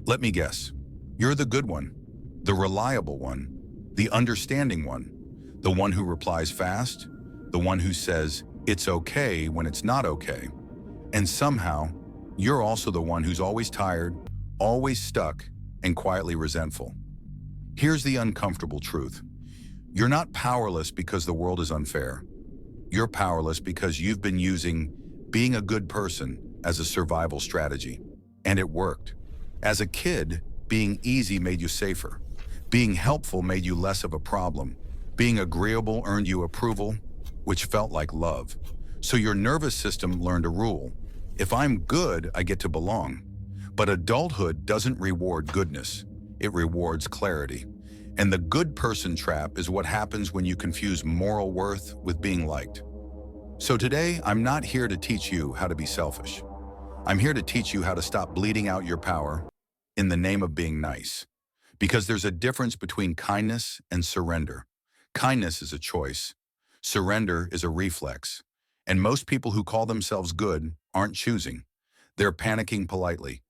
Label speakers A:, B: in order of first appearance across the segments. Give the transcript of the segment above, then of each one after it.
A: Let me guess. You're the good one, the reliable one, the understanding one, the one who replies fast, the one who says it's okay when it's not okay. And somehow, you're also the one who's always tired, always stuck, and quietly resentful. Here's the uncomfortable truth. You're not powerless because the world is unfair. You're powerless because you've been using being a good person as a survival strategy. And it worked. As a kid, being easy made you safer. Being helpful made you less of a problem. Being agreeable earned you approval, which felt like love. So your nervous system learned a rule. If I'm good, I get to belong. But adulthood doesn't reward goodness. It rewards clarity. And the good person trap is what happens when you confuse moral worth with being liked. So today, I'm not here to teach you how to be selfish. I'm here to teach you how to stop bleeding out your power in the name of being nice. Because there's a difference between kindness and surrender. Kindness is a choice. Surrender is a reflex. And most people who call themselves good aren't choosing. They're panicking politely.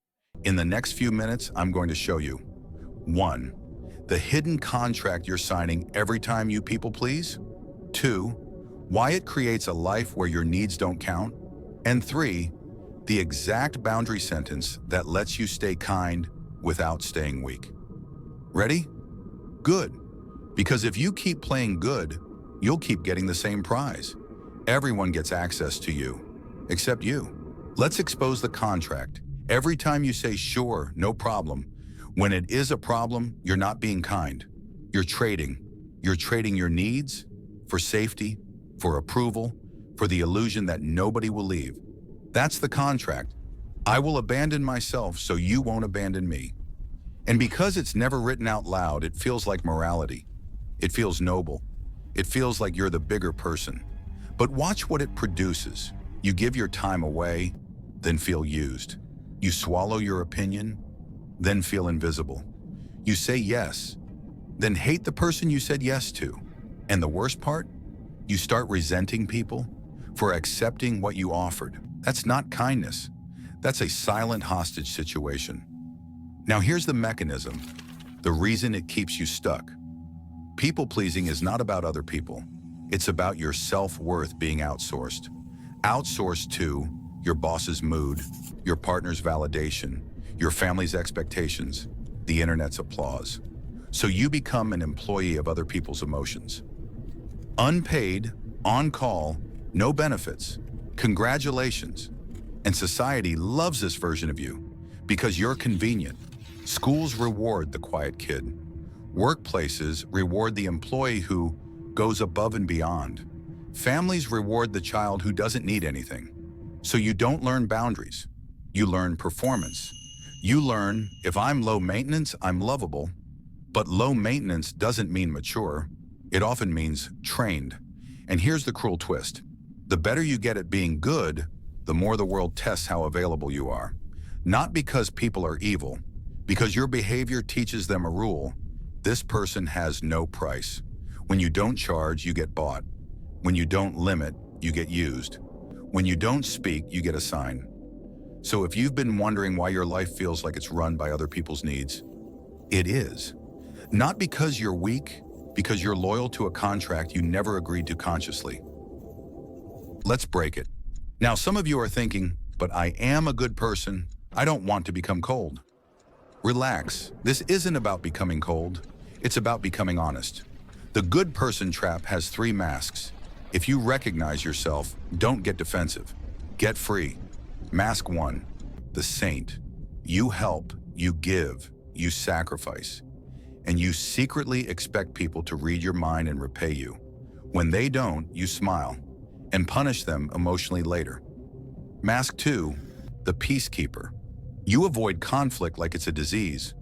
A: In the next few minutes, I'm going to show you. 1. The hidden contract you're signing every time you people please. 2. Why it creates a life where your needs don't count. And 3. The exact boundary sentence that lets you stay kind without staying weak. Ready? Good. Because if you keep playing good, you'll keep getting the same prize. Everyone gets access to you, except you. Let's expose the contract. Every time you say sure, no problem, when it is a problem, you're not being kind. You're trading. You're trading your needs for safety, for approval, for the illusion that nobody will leave. That's the contract. I will abandon myself so you won't abandon me. And because it's never written out loud, it feels like morality. It feels noble. It feels like you're the bigger person. But watch what it produces. You give your time away, then feel used. You swallow your opinion, then feel invisible. You say yes, then hate the person you said yes to. And the worst part? You start resenting people for accepting what you offered. That's not kindness. That's a silent hostage situation. Now here's the mechanism, the reason it keeps you stuck. People-pleasing is not about other people. It's about your self-worth being outsourced. Outsourced to your boss's mood, your partner's validation, your family's expectations, the internet's applause. So you become an employee of other people's emotions. Unpaid, on call, no benefits. Congratulations. And society loves this version of you because you're convenient. Schools reward the quiet kid. Workplaces reward the employee who goes above and beyond. Families reward the child who doesn't need anything. So you don't learn boundaries. You learn performance. You learn, if I'm low maintenance, I'm lovable. But low maintenance doesn't mean mature. It often means trained. And here's the cruel twist. The better you get at being good, the more the world tests how available you are. Not because people are evil, because your behavior teaches them a rule. This person has no price. When you don't charge, you get bought. When you don't limit, you get used. When you don't speak, you get a sign. So if you've been wondering why your life feels like it's run by other people's needs, it is. Not because you're weak, because you're loyal to a contract you never agreed to consciously. Let's break it. Now, some of you are thinking, but I am a good person. I don't want to become cold. Relax. This isn't about becoming cold. It's about becoming honest. The good person trap has 3 masks. If you recognize yourself, don't get defensive. Get free. Mask 1, the saint. You help, you give, you sacrifice. And you secretly expect people to read your mind and repay you. When they don't, you smile and punish them emotionally later. Mask 2, the peacekeeper. You avoid conflict like it's a disease.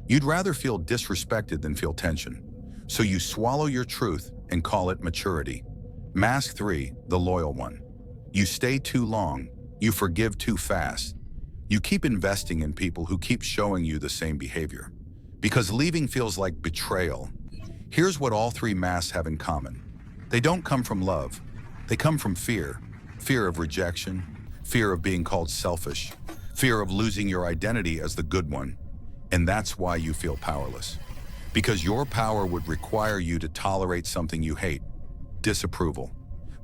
A: You'd rather feel disrespected than feel tension. So you swallow your truth and call it maturity. Mask 3, the loyal one. You stay too long. You forgive too fast. You keep investing in people who keep showing you the same behavior. Because leaving feels like betrayal. Here's what all 3 masks have in common. They don't come from love. They come from fear. Fear of rejection, fear of being called selfish, fear of losing your identity as the good one. And that's why you feel powerless. Because your power would require you to tolerate something you hate, disapproval.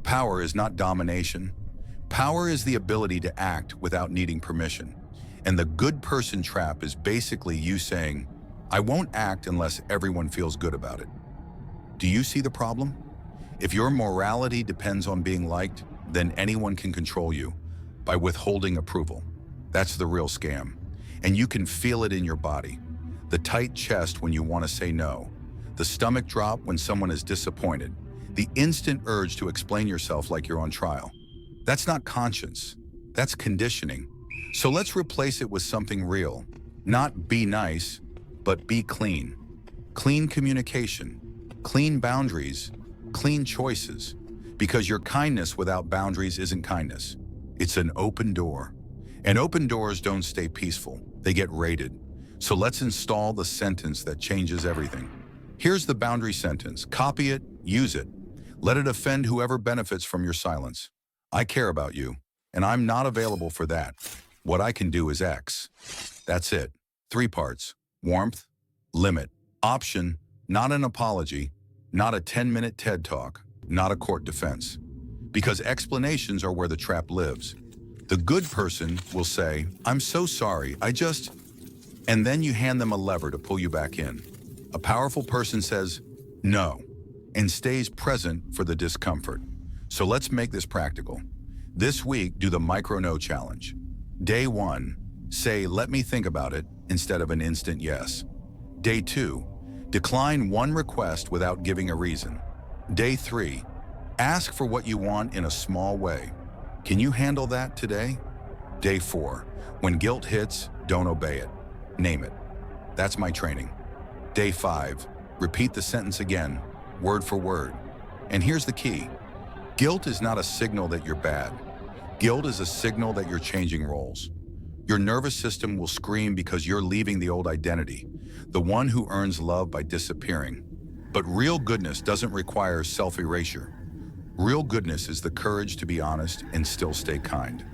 A: Power is not domination. Power is the ability to act without needing permission. And the good person trap is basically you saying, I won't act unless everyone feels good about it. Do you see the problem? If your morality depends on being liked, then anyone can control you by withholding approval. That's the real scam. And you can feel it in your body. The tight chest when you want to say no. The stomach drop when someone is disappointed. The instant urge to explain yourself like you're on trial. That's not conscience. That's conditioning. So let's replace it with something real. Not be nice, but be clean. Clean communication, clean boundaries, clean choices. Because your kindness without boundaries isn't kindness. It's an open door. And open doors don't stay peaceful. They get raided. So let's install the sentence that changes everything. Here's the boundary sentence. Copy it, use it. Let it offend whoever benefits from your silence. I care about you, and I'm not available for that. What I can do is X. That's it. 3 parts. Warmth, limit, option, not an apology, not a 10-minute TED Talk, not a court defense. Because explanations are where the trap lives. The good person will say, I'm so sorry, and then you hand them a lever to pull you back in. A powerful person says, no, and stays present for the discomfort. So let's make this practical. This week, do the micro no challenge. Day 1, say, let me think about it, instead of an instant yes. Day 2, decline one request without giving a reason. Day 3, ask for what you want in a small way. Can you handle that today? Day 4, when guilt hits, don't obey it. Name it. That's my training. Day 5, repeat the sentence again, word for word. And here's the key. Guilt is not a signal that you're bad. Guilt is a signal that you're changing roles. Your nervous system will scream because you're leaving the old identity, the one who earns love by disappearing. But real goodness doesn't require self-erasure. Real goodness is the courage to be honest and still stay kind.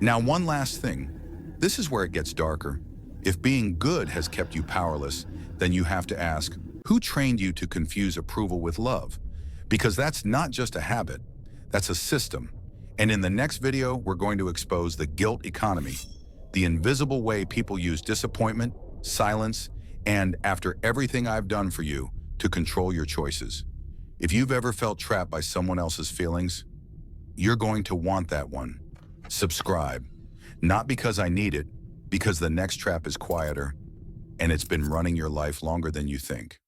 A: Now, one last thing. This is where it gets darker. If being good has kept you powerless, then you have to ask, who trained you to confuse approval with love? Because that's not just a habit, that's a system. And in the next video, we're going to expose the guilt economy, the invisible way people use disappointment, silence, and after everything I've done for you, to control your choices. If you've ever felt trapped by someone else's feelings, you're going to want that one. Subscribe. Not because I need it, because the next trap is quieter, and it's been running your life longer than you think.